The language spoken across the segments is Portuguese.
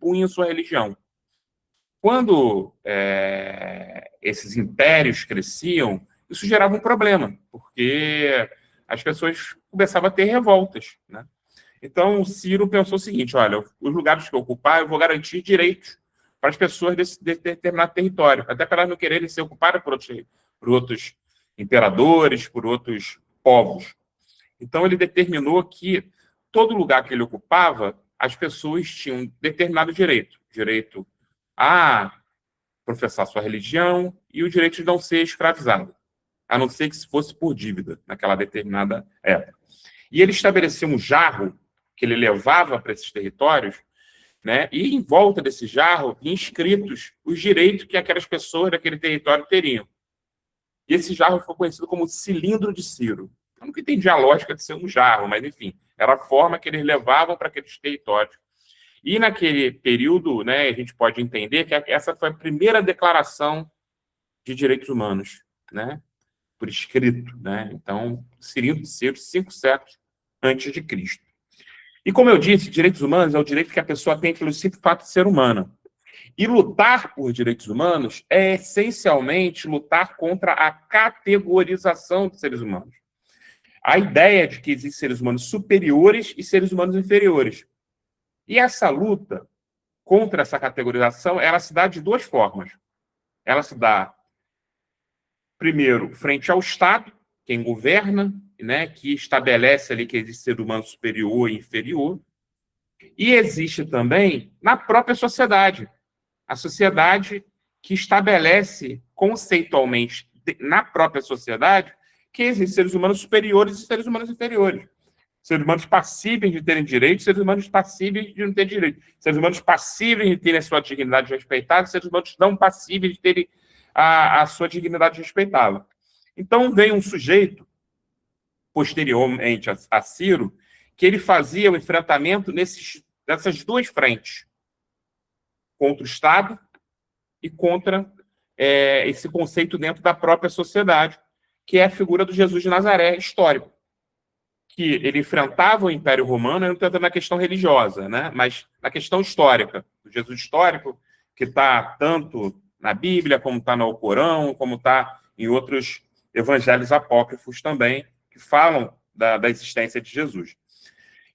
impunham sua religião. Quando esses impérios cresciam, isso gerava um problema, porque as pessoas começavam a ter revoltas, né? Então, o Ciro pensou o seguinte: olha, os lugares que eu ocupar, eu vou garantir direitos para as pessoas desse determinado território, até para elas não quererem ser ocupadas por outros imperadores, por outros povos. Então, ele determinou que todo lugar que ele ocupava, as pessoas tinham determinado direito. Direito a professar sua religião e o direito de não ser escravizado, a não ser que se fosse por dívida, naquela determinada época. E ele estabeleceu um jarro que ele levava para esses territórios, né? E em volta desse jarro, inscritos os direitos que aquelas pessoas daquele território teriam. E esse jarro foi conhecido como cilindro de Ciro. Eu nunca entendi a lógica de ser um jarro, mas, enfim, era a forma que eles levavam para aqueles territórios. E naquele período, né, a gente pode entender que essa foi a primeira declaração de direitos humanos, né, por escrito, né? Então, cilindro de Ciro, 5 séculos antes de Cristo. E como eu disse, direitos humanos é o direito que a pessoa tem pelo simples fato de ser humana. E lutar por direitos humanos é essencialmente lutar contra a categorização de seres humanos. A ideia de que existem seres humanos superiores e seres humanos inferiores. E essa luta contra essa categorização, ela se dá de duas formas. Ela se dá, primeiro, frente ao Estado, quem governa, né, que estabelece ali que existe ser humano superior e inferior. E existe também na própria sociedade. A sociedade que estabelece conceitualmente na própria sociedade que existem seres humanos superiores e seres humanos inferiores. Seres humanos passíveis de terem direitos, seres humanos passíveis de não ter direito. Seres humanos passíveis de terem a sua dignidade respeitada, seres humanos não passíveis de terem a sua dignidade respeitada. Então, vem um sujeito, posteriormente a Ciro, que ele fazia o enfrentamento nessas duas frentes, contra o Estado e contra esse conceito dentro da própria sociedade, que é a figura do Jesus de Nazaré histórico, que ele enfrentava o Império Romano, não tanto na questão religiosa, né? Mas na questão histórica, o Jesus histórico, que está tanto na Bíblia, como está no Alcorão, como está em outros evangelhos apócrifos também, que falam da existência de Jesus.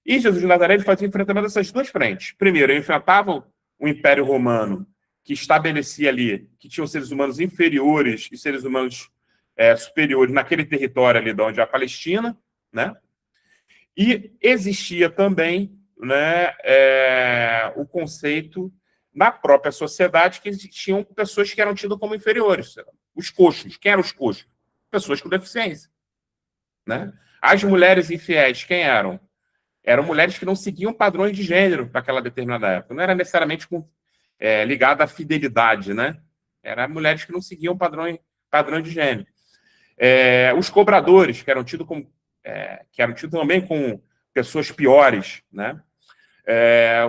E Jesus de Nazaré ele fazia enfrentamento dessas duas frentes. Primeiro, ele enfrentava o Império Romano, que estabelecia ali que tinham seres humanos inferiores e seres humanos superiores naquele território ali de onde é a Palestina, né? E existia também, né, o conceito na própria sociedade que existiam pessoas que eram tidas como inferiores. Os coxos. Quem eram os coxos? Pessoas com deficiência, né? As mulheres infiéis, quem eram? Eram mulheres que não seguiam padrões de gênero para aquela determinada época. Não era necessariamente ligada à fidelidade, né? Eram mulheres que não seguiam padrão de gênero. Os cobradores, que eram tidos também como pessoas piores, né?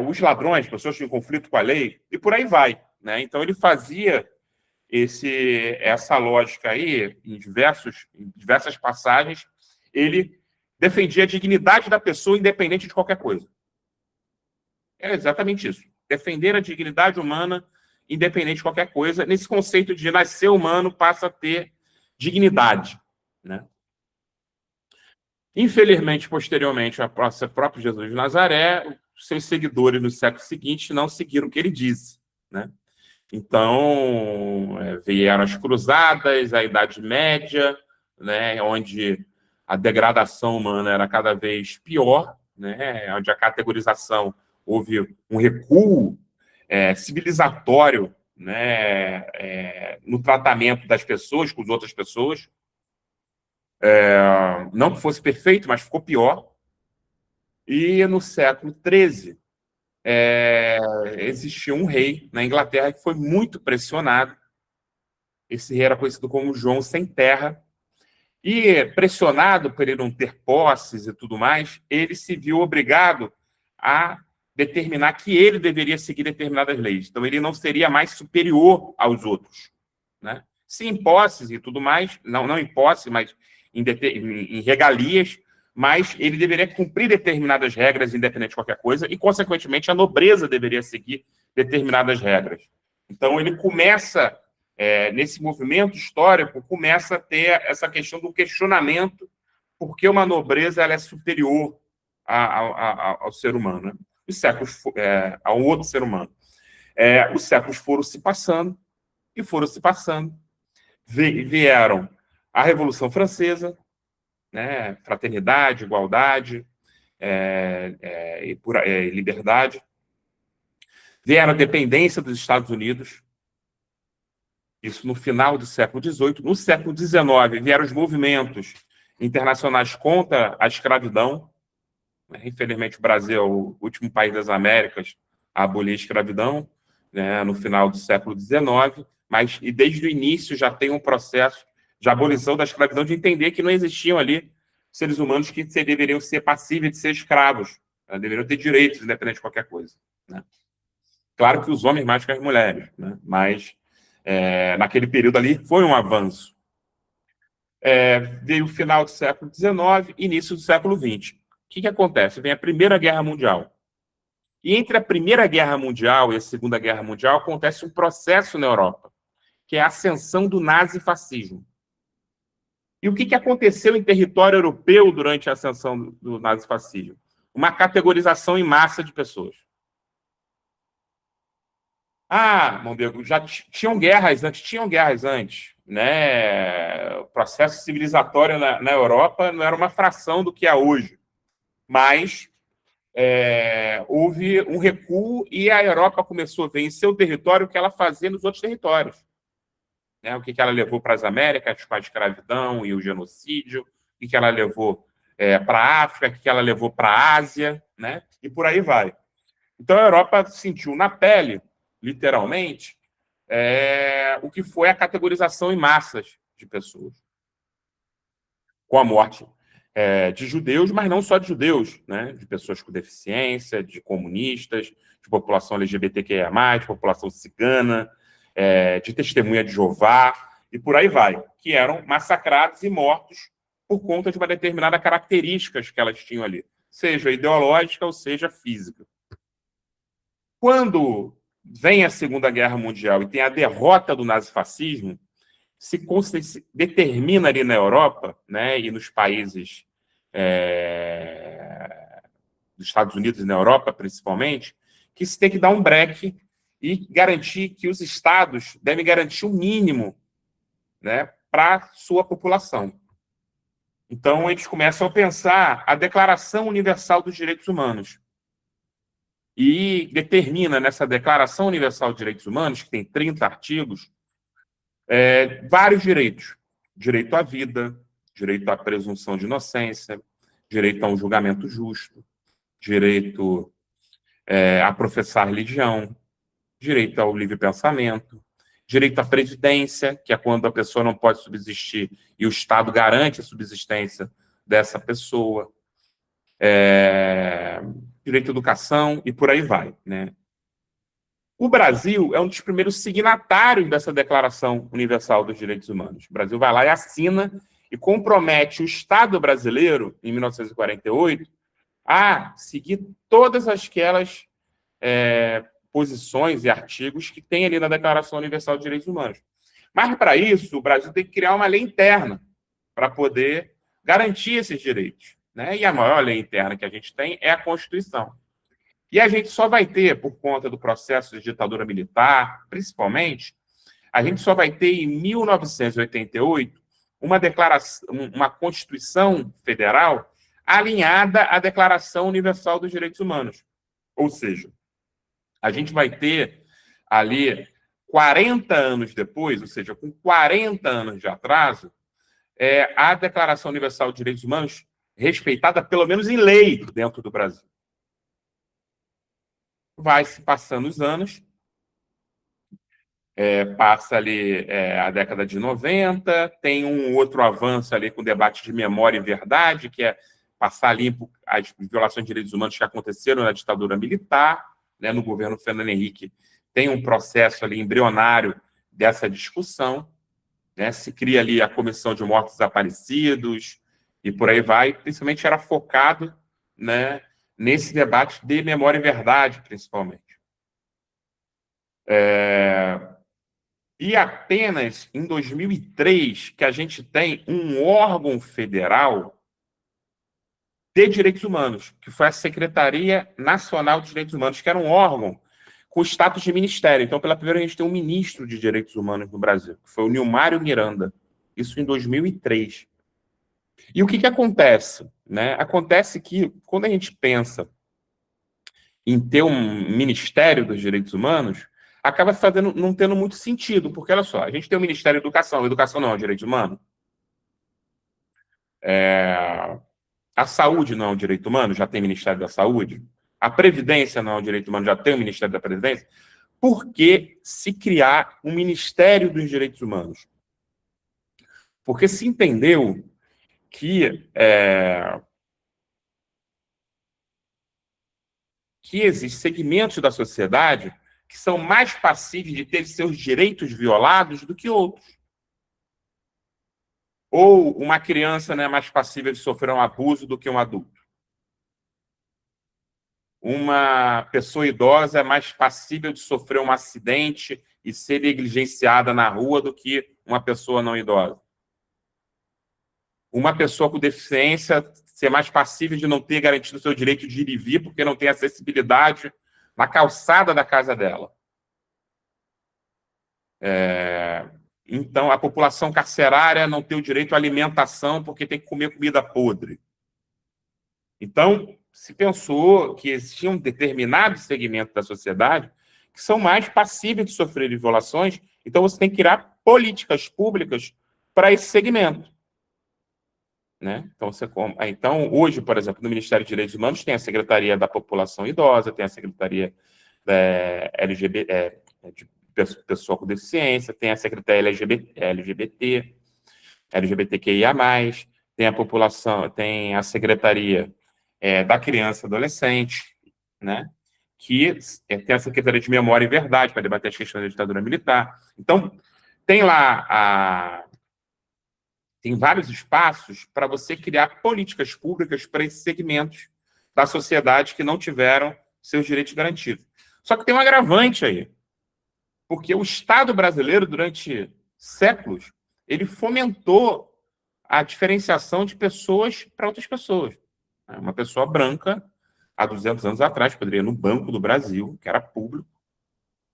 Os ladrões, pessoas em conflito com a lei, e por aí vai, né? Então, ele fazia essa lógica aí, em diversas passagens, ele defendia a dignidade da pessoa independente de qualquer coisa. É exatamente isso. Defender a dignidade humana independente de qualquer coisa, nesse conceito de nascer humano passa a ter dignidade, né? Infelizmente, posteriormente, o próprio Jesus de Nazaré, seus seguidores no século seguinte não seguiram o que ele disse, né? Então, vieram as cruzadas, a Idade Média, né, onde a degradação humana era cada vez pior, né, onde a categorização houve um recuo civilizatório, né, no tratamento das pessoas com as outras pessoas. Não que fosse perfeito, mas ficou pior. E no século XIII, existia um rei na Inglaterra que foi muito pressionado. Esse rei era conhecido como João Sem Terra. E, pressionado por ele não ter posses e tudo mais, ele se viu obrigado a determinar que ele deveria seguir determinadas leis. Então, ele não seria mais superior aos outros, né? Sim, em posses e tudo mais, não em posse, mas em regalias, mas ele deveria cumprir determinadas regras, independente de qualquer coisa, e, consequentemente, a nobreza deveria seguir determinadas regras. Então, ele começa, nesse movimento histórico, começa a ter essa questão do questionamento por que uma nobreza ela é superior ao ser humano, né? Os séculos, ao outro ser humano. Os séculos foram se passando, e foram se passando. Vieram a Revolução Francesa, né? Fraternidade, igualdade, liberdade. Vieram a dependência dos Estados Unidos, isso no final do século XVIII. No século XIX, vieram os movimentos internacionais contra a escravidão. Infelizmente, o Brasil é o último país das Américas a abolir a escravidão, né, no final do século XIX, mas e desde o início já tem um processo de abolição da escravidão, de entender que não existiam ali seres humanos que deveriam ser passíveis de ser escravos, né, deveriam ter direitos, independente de qualquer coisa, né? Claro que os homens mais que as mulheres, né? Mas naquele período ali foi um avanço. Veio o final do século XIX, início do século XX. O que acontece? Vem a Primeira Guerra Mundial. E entre a Primeira Guerra Mundial e a Segunda Guerra Mundial acontece um processo na Europa, que é a ascensão do nazifascismo. E o que aconteceu em território europeu durante a ascensão do nazifascismo? Uma categorização em massa de pessoas. Mondego, já tinham guerras antes, né? O processo civilizatório na Europa não era uma fração do que é hoje, mas houve um recuo e a Europa começou a ver em seu território o que ela fazia nos outros territórios, né? O que ela levou para as Américas com a escravidão e o genocídio, o que ela levou para a África, o que ela levou para a Ásia, né? E por aí vai. Então a Europa sentiu na pele, literalmente, o que foi a categorização em massas de pessoas, com a morte de judeus, mas não só de judeus, né? De pessoas com deficiência, de comunistas, de população LGBTQIA+, de população cigana, de testemunha de Jeová, e por aí vai, que eram massacrados e mortos por conta de uma determinada características que elas tinham ali, seja ideológica ou seja física. Quando vem a Segunda Guerra Mundial e tem a derrota do nazifascismo, se determina ali na Europa, né, e nos países dos Estados Unidos e na Europa, principalmente, que se tem que dar um break e garantir que os estados devem garantir o mínimo, né, para a sua população. Então, eles começam a pensar a Declaração Universal dos Direitos Humanos. E determina nessa Declaração Universal dos Direitos Humanos, que tem 30 artigos, vários direitos. Direito à vida, direito à presunção de inocência, direito a um julgamento justo, direito a professar religião, direito ao livre pensamento, direito à previdência, que é quando a pessoa não pode subsistir e o Estado garante a subsistência dessa pessoa, direito à educação e por aí vai, né? O Brasil é um dos primeiros signatários dessa Declaração Universal dos Direitos Humanos. O Brasil vai lá e assina e compromete o Estado brasileiro, em 1948, a seguir todas aquelas posições e artigos que tem ali na Declaração Universal dos Direitos Humanos. Mas, para isso, o Brasil tem que criar uma lei interna para poder garantir esses direitos, né? E a maior lei interna que a gente tem é a Constituição. E a gente só vai ter, por conta do processo de ditadura militar, principalmente, a gente só vai ter em 1988 uma Constituição Federal alinhada à Declaração Universal dos Direitos Humanos. Ou seja, a gente vai ter ali 40 anos depois, ou seja, com 40 anos de atraso, a Declaração Universal dos Direitos Humanos respeitada, pelo menos em lei, dentro do Brasil. Vai se passando os anos, passa ali a década de 90, tem um outro avanço ali com o debate de memória e verdade, que é passar limpo as violações de direitos humanos que aconteceram na ditadura militar, né, no governo Fernando Henrique. Tem um processo ali embrionário dessa discussão, né, se cria ali a Comissão de Mortos Desaparecidos e por aí vai, principalmente era focado, né, nesse debate de memória e verdade, principalmente. E apenas em 2003 que a gente tem um órgão federal de direitos humanos, que foi a Secretaria Nacional de Direitos Humanos, que era um órgão com status de ministério. Então, pela primeira vez, a gente tem um ministro de direitos humanos no Brasil, que foi o Nilmário Miranda. Isso em 2003. E o que acontece? Né? Acontece que, quando a gente pensa em ter um Ministério dos Direitos Humanos, acaba não tendo muito sentido, porque, olha só, a gente tem o Ministério da Educação, a educação não é um direito humano, a saúde não é um direito humano, já tem Ministério da Saúde, a Previdência não é um direito humano, já tem o Ministério da Previdência. Por que se criar um Ministério dos Direitos Humanos? Porque se entendeu que existem segmentos da sociedade que são mais passíveis de ter seus direitos violados do que outros. Ou uma criança não é mais passível de sofrer um abuso do que um adulto. Uma pessoa idosa é mais passível de sofrer um acidente e ser negligenciada na rua do que uma pessoa não idosa. Uma pessoa com deficiência ser mais passível de não ter garantido o seu direito de ir e vir porque não tem acessibilidade na calçada da casa dela. Então, a população carcerária não tem o direito à alimentação porque tem que comer comida podre. Então, se pensou que existiam determinados segmentos da sociedade que são mais passíveis de sofrer violações, então você tem que criar políticas públicas para esse segmento. Né? Então, hoje, por exemplo, no Ministério dos Direitos Humanos tem a Secretaria da População Idosa, tem a Secretaria de Pessoa com Deficiência, tem a Secretaria LGBT, LGBTQIA+, tem a Secretaria da Criança e Adolescente, né? Que tem a Secretaria de Memória e Verdade para debater as questões da ditadura militar. Então, tem lá tem vários espaços para você criar políticas públicas para esses segmentos da sociedade que não tiveram seus direitos garantidos. Só que tem um agravante aí, porque o Estado brasileiro, durante séculos, ele fomentou a diferenciação de pessoas para outras pessoas. Uma pessoa branca, há 200 anos atrás, poderia ir no Banco do Brasil, que era público,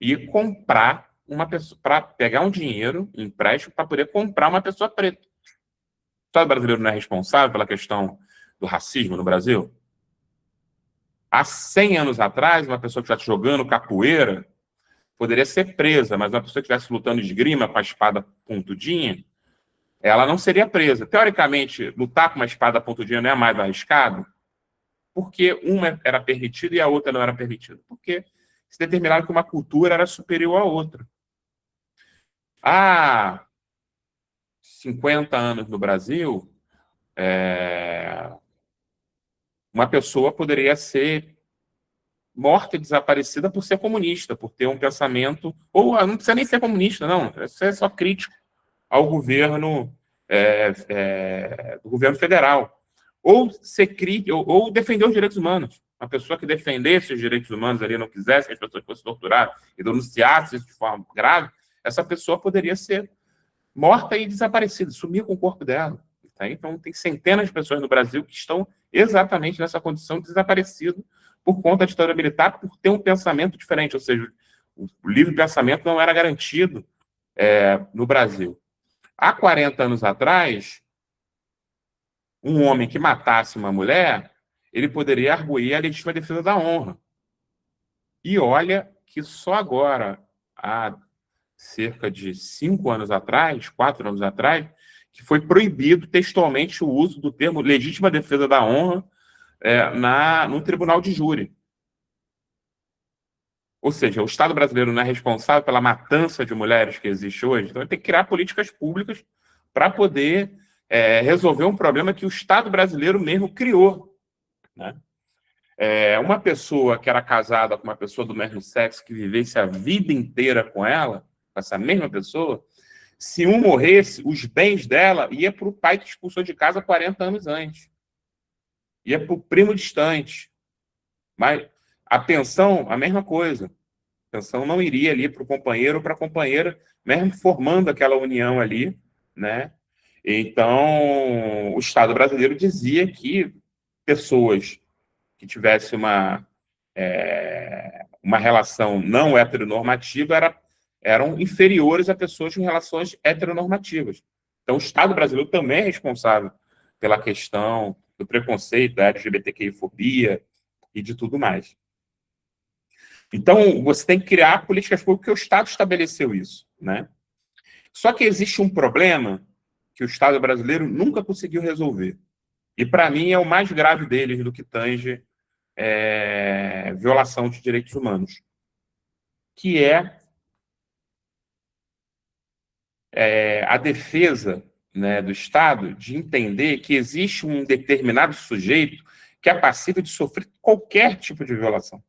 e comprar uma pessoa, para pegar um dinheiro, um empréstimo, para poder comprar uma pessoa preta. O Estado brasileiro não é responsável pela questão do racismo no Brasil? Há 100 anos atrás, uma pessoa que estivesse jogando capoeira poderia ser presa, mas uma pessoa que estivesse lutando esgrima com a espada pontudinha, ela não seria presa. Teoricamente, lutar com uma espada pontudinha não é mais arriscado? Porque uma era permitida e a outra não era permitida? Porque se determinaram que uma cultura era superior à outra. Há 50 anos no Brasil, uma pessoa poderia ser morta e desaparecida por ser comunista, por ter um pensamento, ou não precisa nem ser comunista, não, isso é só crítico ao governo, do governo federal, ou ser crítico, ou defender os direitos humanos. Uma pessoa que defendesse os direitos humanos ali, não quisesse que as pessoas fossem torturadas e denunciassem isso de forma grave, essa pessoa poderia ser morta e desaparecida, sumir com o corpo dela. Tá? Então, tem centenas de pessoas no Brasil que estão exatamente nessa condição de desaparecido por conta da ditadura militar, por ter um pensamento diferente, ou seja, o livre pensamento não era garantido no Brasil. Há 40 anos atrás, um homem que matasse uma mulher, ele poderia arguir a legítima defesa da honra. E olha que só agora, há cerca de 5 anos atrás, 4 anos atrás, que foi proibido textualmente o uso do termo legítima defesa da honra no tribunal de júri. Ou seja, o Estado brasileiro não é responsável pela matança de mulheres que existe hoje, então ele tem que criar políticas públicas para poder resolver um problema que o Estado brasileiro mesmo criou. Né? Uma pessoa que era casada com uma pessoa do mesmo sexo, que vivesse a vida inteira com ela, com essa mesma pessoa, se um morresse, os bens dela ia para o pai que expulsou de casa 40 anos antes. Ia para o primo distante. Mas a pensão, a mesma coisa. A pensão não iria ali para o companheiro ou para a companheira, mesmo formando aquela união ali, né? Então, o Estado brasileiro dizia que pessoas que tivessem uma relação não heteronormativa eram inferiores a pessoas com relações heteronormativas. Então, o Estado brasileiro também é responsável pela questão do preconceito, da LGBTQI-fobia e de tudo mais. Então, você tem que criar políticas públicas porque o Estado estabeleceu isso, né? Só que existe um problema que o Estado brasileiro nunca conseguiu resolver. E, para mim, é o mais grave deles do que tange violação de direitos humanos, que a defesa, né, do Estado de entender que existe um determinado sujeito que é passível de sofrer qualquer tipo de violação.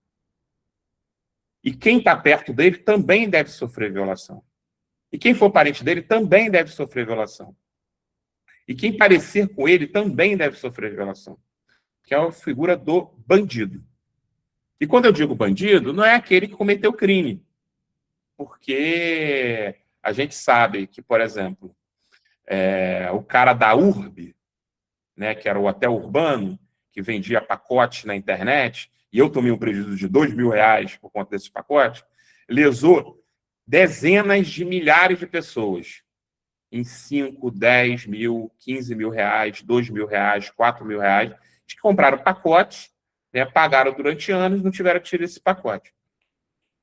E quem está perto dele também deve sofrer violação. E quem for parente dele também deve sofrer violação. E quem parecer com ele também deve sofrer violação, que é a figura do bandido. E quando eu digo bandido, não é aquele que cometeu crime, porque a gente sabe que, por exemplo, o cara da URB, né, que era o hotel urbano, que vendia pacote na internet, e eu tomei um prejuízo de R$ 2.000 por conta desse pacote, lesou dezenas de milhares de pessoas em 5, 10 mil, 15 mil reais, R$ 2.000, R$ 4.000, que compraram pacotes, né, pagaram durante anos e não tiveram que tirar esse pacote.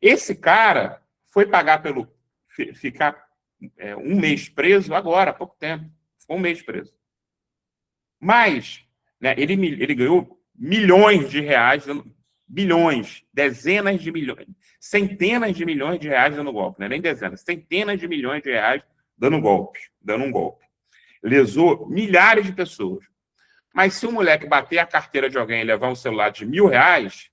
Esse cara foi pagar ficar um mês preso agora, há pouco tempo. Ficou um mês preso. Mas, né, ele ganhou milhões de reais, bilhões, dezenas de milhões, centenas de milhões de reais dando golpe, né? Nem dezenas, centenas de milhões de reais dando um golpe. Lesou milhares de pessoas. Mas se um moleque bater a carteira de alguém e levar um celular de R$ 1.000,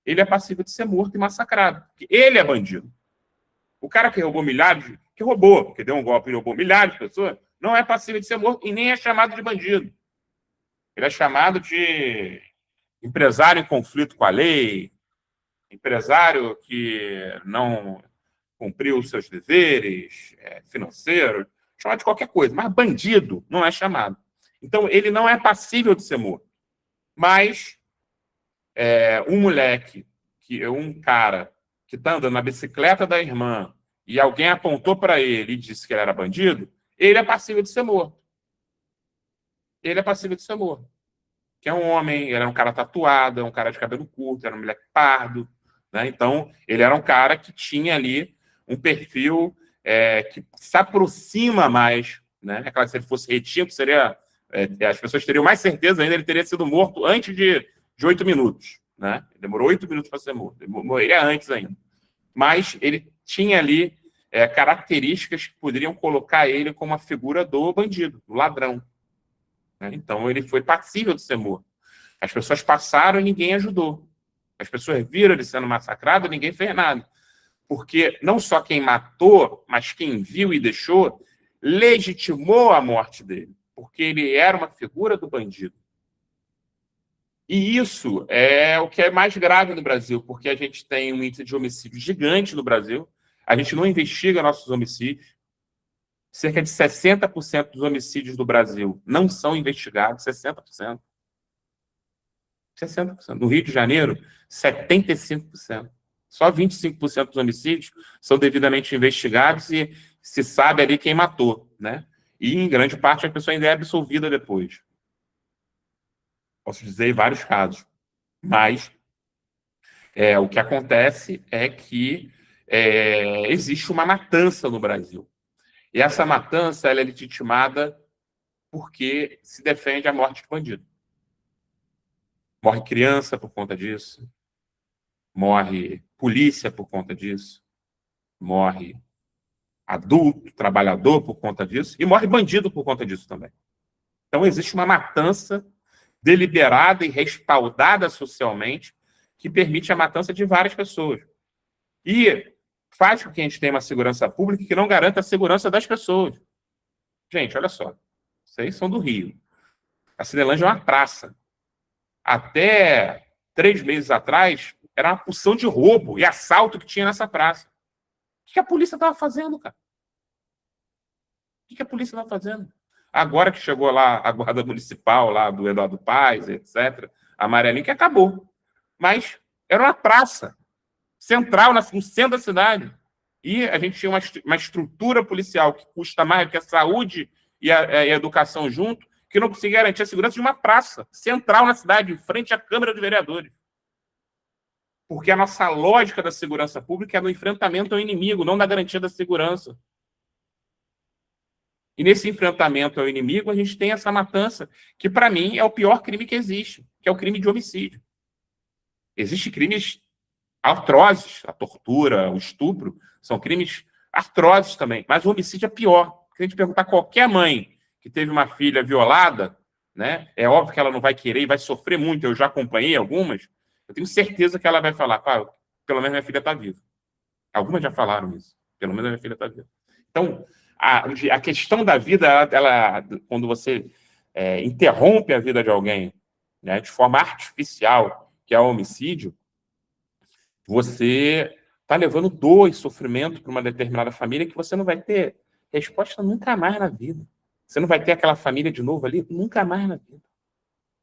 ele é passível de ser morto e massacrado. Porque ele é bandido. O cara que roubou milhares, que deu um golpe e roubou milhares de pessoas, não é passível de ser morto e nem é chamado de bandido. Ele é chamado de empresário em conflito com a lei, empresário que não cumpriu os seus deveres financeiros, chamado de qualquer coisa, mas bandido não é chamado. Então, ele não é passível de ser morto. Mas um cara que está andando na bicicleta da irmã e alguém apontou para ele e disse que ele era bandido, ele é passível de ser morto. Ele é passível de ser morto. Que é um homem, ele era um cara tatuado, é um cara de cabelo curto, era um moleque pardo, né? Então, ele era um cara que tinha ali um perfil que se aproxima mais, né? É claro que se ele fosse retinto, as pessoas teriam mais certeza ainda, ele teria sido morto antes de 8 minutos, né? Ele demorou 8 minutos para ser morto, ele morreria antes ainda. Mas ele tinha ali características que poderiam colocar ele como a figura do bandido, do ladrão. Né? Então, ele foi passível de ser morto. As pessoas passaram e ninguém ajudou. As pessoas viram ele sendo massacrado e ninguém fez nada. Porque não só quem matou, mas quem viu e deixou, legitimou a morte dele. Porque ele era uma figura do bandido. E isso é o que é mais grave no Brasil, porque a gente tem um índice de homicídio gigante no Brasil, a gente não investiga nossos homicídios, cerca de 60% dos homicídios do Brasil não são investigados, 60%. 60%. No Rio de Janeiro, 75%. Só 25% dos homicídios são devidamente investigados e se sabe ali quem matou, né? E, em grande parte, a pessoa ainda é absolvida depois. Posso dizer em vários casos. Mas o que acontece é que existe uma matança no Brasil. E essa matança ela é legitimada porque se defende a morte de bandido. Morre criança por conta disso, morre polícia por conta disso, morre adulto, trabalhador por conta disso, e morre bandido por conta disso também. Então, existe uma matança deliberada e respaldada socialmente que permite a matança de várias pessoas. E faz com que a gente tenha uma segurança pública que não garanta a segurança das pessoas. Gente, olha só. Vocês são do Rio. A Cinelândia é uma praça. Até 3 meses atrás, Era uma porção de roubo e assalto que tinha nessa praça. O que a polícia estava fazendo, cara? O que a polícia estava fazendo? Agora que chegou lá a guarda municipal, lá do Eduardo Paes, etc., a amarelinha, que acabou. Mas era uma praça central, no centro da cidade. E a gente tinha uma estrutura policial que custa mais do que a saúde e a educação junto, que não conseguia garantir a segurança de uma praça central na cidade, em frente à Câmara de Vereadores. Porque a nossa lógica da segurança pública é no enfrentamento ao inimigo, não da garantia da segurança. E nesse enfrentamento ao inimigo, a gente tem essa matança, que para mim é o pior crime que existe, que é o crime de homicídio. Existem crimes atrozes, a tortura, o estupro, são crimes atrozes também, mas o homicídio é pior. Se a gente perguntar a qualquer mãe que teve uma filha violada, né, é óbvio que ela não vai querer e vai sofrer muito, eu já acompanhei algumas, eu tenho certeza que ela vai falar, pelo menos minha filha está viva. Algumas já falaram isso, pelo menos minha filha está viva. Então, a questão da vida, quando você interrompe a vida de alguém, né, de forma artificial, que é o homicídio, você está levando dor e sofrimento para uma determinada família que você não vai ter resposta nunca mais na vida. Você não vai ter aquela família de novo ali nunca mais na vida.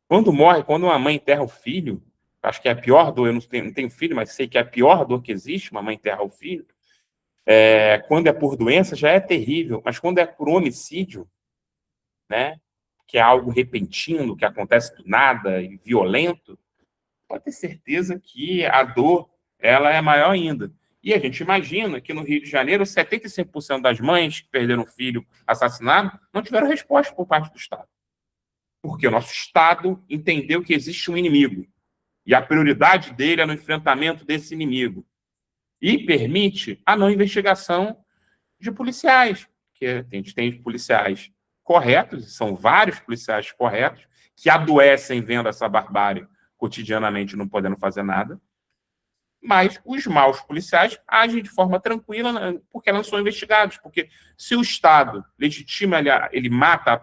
Quando uma mãe enterra o filho, acho que é a pior dor, eu não tenho filho, mas sei que é a pior dor que existe, uma mãe enterrar o filho. Quando é por doença, já é terrível, mas quando é por homicídio, né, que é algo repentino, que acontece do nada e violento, pode ter certeza que a dor ela é maior ainda. E a gente imagina que no Rio de Janeiro, 75% das mães que perderam filho assassinado não tiveram resposta por parte do Estado. Porque o nosso Estado entendeu que existe um inimigo. E a prioridade dele é no enfrentamento desse inimigo. E permite a não investigação de policiais. Que a gente tem policiais corretos, são vários policiais corretos, que adoecem vendo essa barbárie cotidianamente, não podendo fazer nada. Mas os maus policiais agem de forma tranquila, porque não são investigados. Porque se o Estado legitima, ele mata,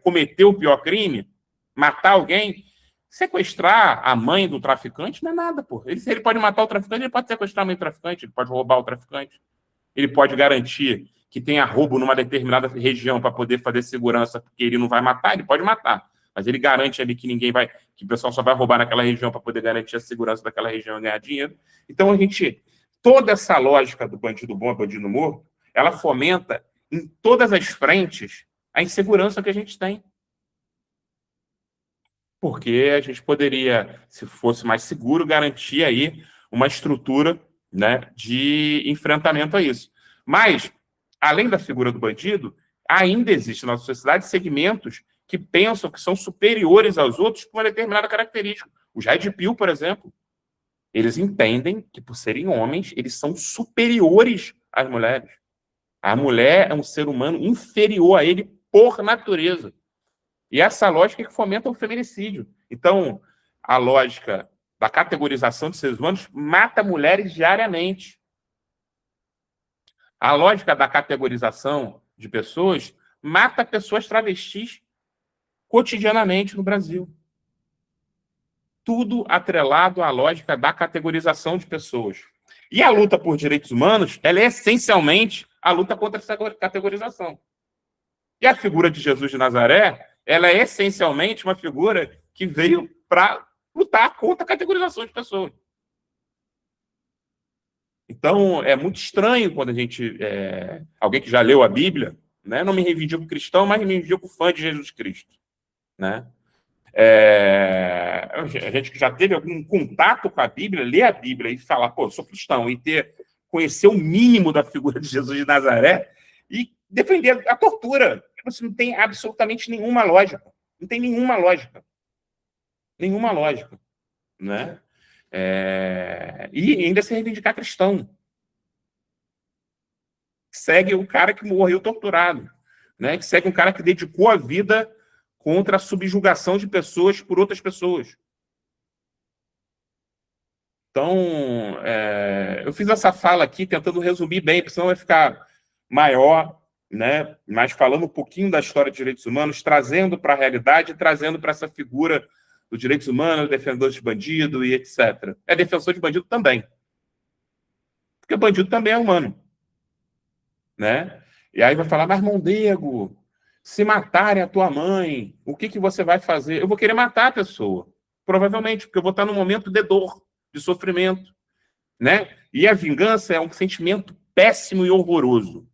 cometeu o pior crime, matar alguém, sequestrar a mãe do traficante não é nada, pô. Ele pode matar o traficante, ele pode sequestrar a mãe do traficante, ele pode roubar o traficante, ele pode garantir que tenha roubo numa determinada região para poder fazer segurança, porque ele não vai matar, ele pode matar. Mas ele garante ali que que o pessoal só vai roubar naquela região para poder garantir a segurança daquela região e ganhar dinheiro. Então, toda essa lógica do bandido bom, bandido morto, ela fomenta em todas as frentes a insegurança que a gente tem. Porque a gente poderia, se fosse mais seguro, garantir aí uma estrutura, né, de enfrentamento a isso. Mas, além da figura do bandido, ainda existe na nossa sociedade segmentos que pensam que são superiores aos outros por uma determinada característica. Os Red Pill, por exemplo, eles entendem que, por serem homens, eles são superiores às mulheres. A mulher é um ser humano inferior a ele por natureza. E essa lógica é que fomenta o feminicídio. Então, a lógica da categorização de seres humanos mata mulheres diariamente. A lógica da categorização de pessoas mata pessoas travestis cotidianamente no Brasil. Tudo atrelado à lógica da categorização de pessoas. E a luta por direitos humanos, ela é essencialmente a luta contra essa categorização. E a figura de Jesus de Nazaré, ela é essencialmente uma figura que veio para lutar contra a categorização de pessoas. Então, é muito estranho quando a gente... alguém que já leu a Bíblia, né, não me reivindico cristão, mas me reivindico fã de Jesus Cristo. Né? A gente que já teve algum contato com a Bíblia, ler a Bíblia e falar, pô, eu sou cristão, e conhecer o mínimo da figura de Jesus de Nazaré e defender a tortura. Isso não tem absolutamente nenhuma lógica. Não tem nenhuma lógica. Nenhuma lógica. Né? E ainda se reivindicar cristão. Segue o cara que morreu torturado. Né? Que segue um cara que dedicou a vida contra a subjugação de pessoas por outras pessoas. Então, eu fiz essa fala aqui tentando resumir bem, porque senão vai ficar maior, né? Mas falando um pouquinho da história de direitos humanos, trazendo para a realidade, trazendo para essa figura dos direitos humanos, defensor de bandido e etc. É defensor de bandido também. Porque bandido também é humano, né? E aí vai falar, mas Mondego, se matarem a tua mãe, o que você vai fazer? Eu vou querer matar a pessoa, provavelmente, porque eu vou estar num momento de dor, de sofrimento, né? E a vingança é um sentimento péssimo e horroroso.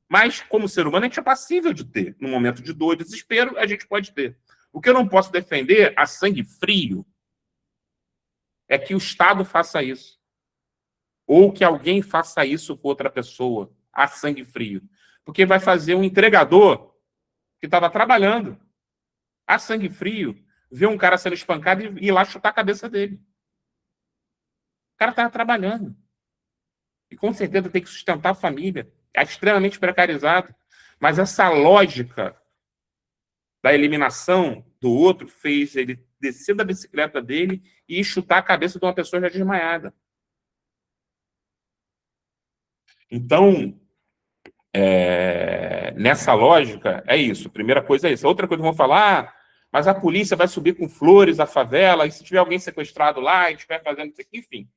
Mas, como ser humano, a gente é passível de ter. Num momento de dor e desespero, a gente pode ter. O que eu não posso defender a sangue frio é que o Estado faça isso. Ou que alguém faça isso com outra pessoa, a sangue frio. Porque vai fazer um entregador que estava trabalhando, a sangue frio, ver um cara sendo espancado e ir lá chutar a cabeça dele. O cara estava trabalhando. E com certeza tem que sustentar a família. É extremamente precarizado. Mas essa lógica da eliminação do outro fez ele descer da bicicleta dele e chutar a cabeça de uma pessoa já desmaiada. Então, nessa lógica, é isso. Primeira coisa é isso. Outra coisa que vão falar, mas a polícia vai subir com flores à favela, e se tiver alguém sequestrado lá e estiver fazendo isso aqui, enfim.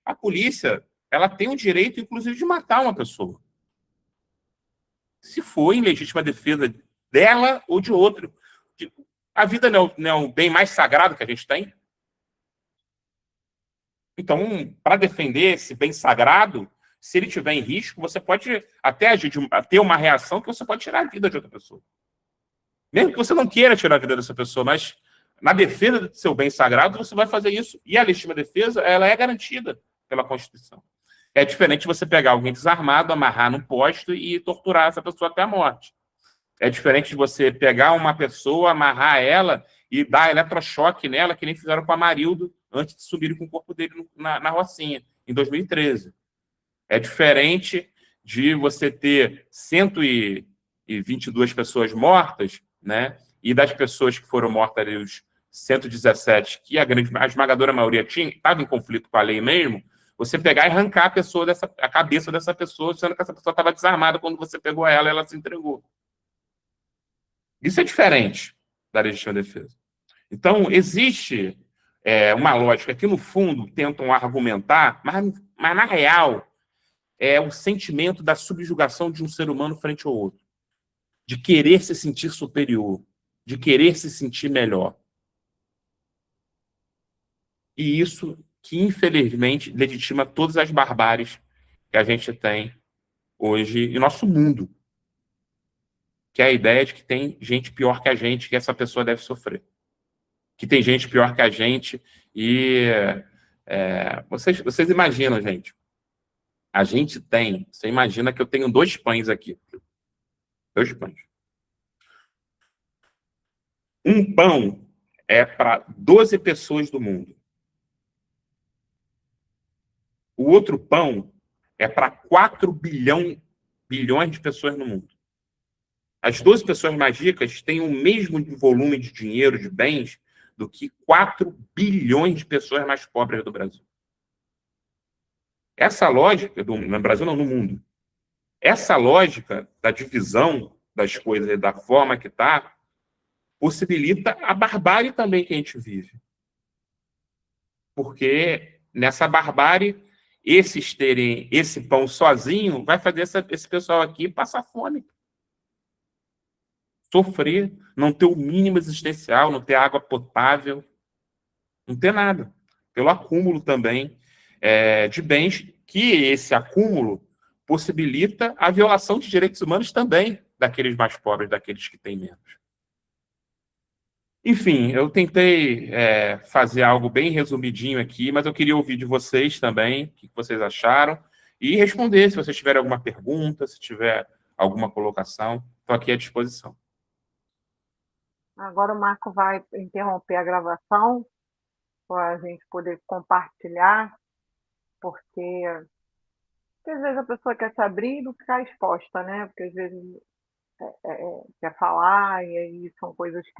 A polícia, ela tem o direito, inclusive, de matar uma pessoa. Se for em legítima defesa dela ou de outro. A vida não é o bem mais sagrado que a gente tem? Então, para defender esse bem sagrado, se ele tiver em risco, você pode até agir ter uma reação que você pode tirar a vida de outra pessoa. Mesmo que você não queira tirar a vida dessa pessoa, mas na defesa do seu bem sagrado, você vai fazer isso. E a legítima defesa, ela é garantida pela Constituição. É diferente de você pegar alguém desarmado, amarrar num posto e torturar essa pessoa até a morte. É diferente de você pegar uma pessoa, amarrar ela e dar eletrochoque nela, que nem fizeram com a Marildo antes de subirem com o corpo dele na Rocinha, em 2013. É diferente de você ter 122 pessoas mortas, né? E das pessoas que foram mortas, ali, os 117, que a esmagadora maioria estava em conflito com a lei mesmo, você pegar e arrancar a cabeça dessa pessoa, sendo que essa pessoa estava desarmada quando você pegou ela e ela se entregou. Isso é diferente da legítima defesa. Então, existe uma lógica que, no fundo, tentam argumentar, mas na real, é o sentimento da subjugação de um ser humano frente ao outro, de querer se sentir superior, de querer se sentir melhor. E isso que, infelizmente, legitima todas as barbáries que a gente tem hoje em nosso mundo, que é a ideia de que tem gente pior que a gente, que essa pessoa deve sofrer. Que tem gente pior que a gente e vocês imaginam, gente, a gente tem, você imagina que eu tenho 2 pães aqui, 2 pães. Um pão é para 12 pessoas do mundo. O outro pão é para 4 bilhões de pessoas no mundo. As 12 pessoas mais ricas têm o mesmo volume de dinheiro, de bens, do que 4 bilhões de pessoas mais pobres do Brasil. Essa lógica, no Brasil não, no mundo, essa lógica da divisão das coisas e da forma que está possibilita a barbárie também que a gente vive. Porque nessa barbárie, esses terem esse pão sozinho vai fazer esse pessoal aqui passar fome, sofrer, não ter o mínimo existencial, não ter água potável, não ter nada. Pelo acúmulo também de bens, que esse acúmulo possibilita a violação de direitos humanos também daqueles mais pobres, daqueles que têm menos. Enfim, eu tentei fazer algo bem resumidinho aqui, mas eu queria ouvir de vocês também, o que vocês acharam, e responder se vocês tiverem alguma pergunta, se tiver alguma colocação, estou aqui à disposição. Agora o Marco vai interromper a gravação para a gente poder compartilhar, porque às vezes a pessoa quer se abrir e não ficar exposta, né? Porque às vezes quer falar e aí são coisas que